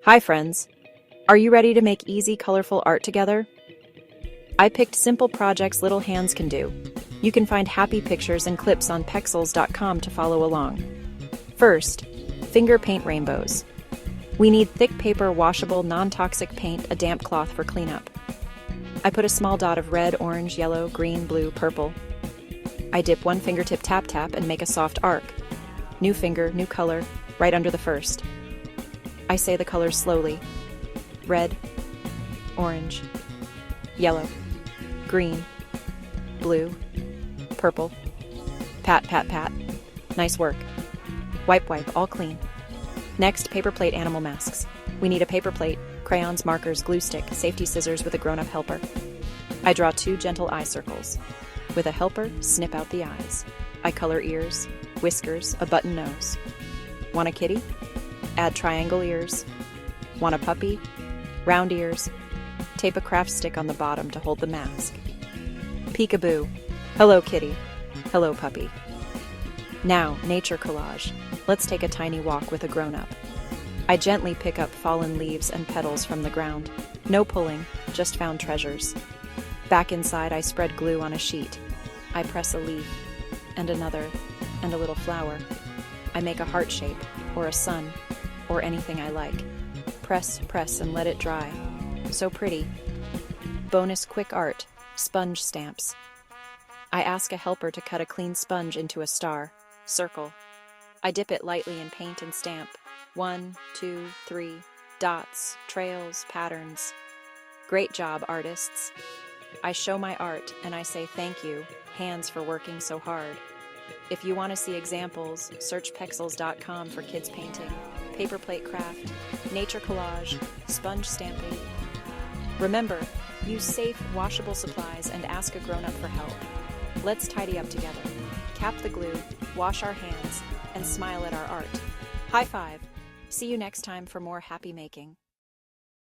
Hi friends! Are you ready to make easy, colorful art together? I picked simple projects little hands can do. You can find happy pictures and clips on pexels.com to follow along. First, finger paint rainbows. We need thick paper, washable, non-toxic paint, a damp cloth for cleanup. I put a small dot of red, orange, yellow, green, blue, purple. I dip one fingertip tap and make a soft arc. New finger, new color, right under the first. I say the colors slowly. Red, orange, yellow, green, blue, purple. Pat, pat, pat. Nice work. Wipe, wipe, all clean. Next, paper plate animal masks. We need a paper plate, crayons, markers, glue stick, safety scissors with a grown-up helper. I draw 2 gentle eye circles. With a helper, snip out the eyes. I color ears, whiskers, a button nose. Want a kitty? Add triangle ears. Want a puppy? Round ears. Tape a craft stick on the bottom to hold the mask. Peekaboo. Hello, kitty. Hello, puppy. Now, nature collage. Let's take a tiny walk with a grown-up. I gently pick up fallen leaves and petals from the ground. No pulling, just found treasures. Back inside, I spread glue on a sheet. I press a leaf, and another, and a little flower. I make a heart shape, or a sun, or anything I like. Press, press, and let it dry. So pretty. Bonus quick art, sponge stamps. I ask a helper to cut a clean sponge into a star, circle. I dip it lightly in paint and stamp. 1, 2, 3, dots, trails, patterns. Great job, artists. I show my art and I say thank you, hands, for working so hard. If you want to see examples, search pexels.com for kids painting, paper plate craft, nature collage, sponge stamping. Remember, use safe, washable supplies and ask a grown-up for help. Let's tidy up together. Cap the glue, wash our hands, and smile at our art. High five! See you next time for more happy making.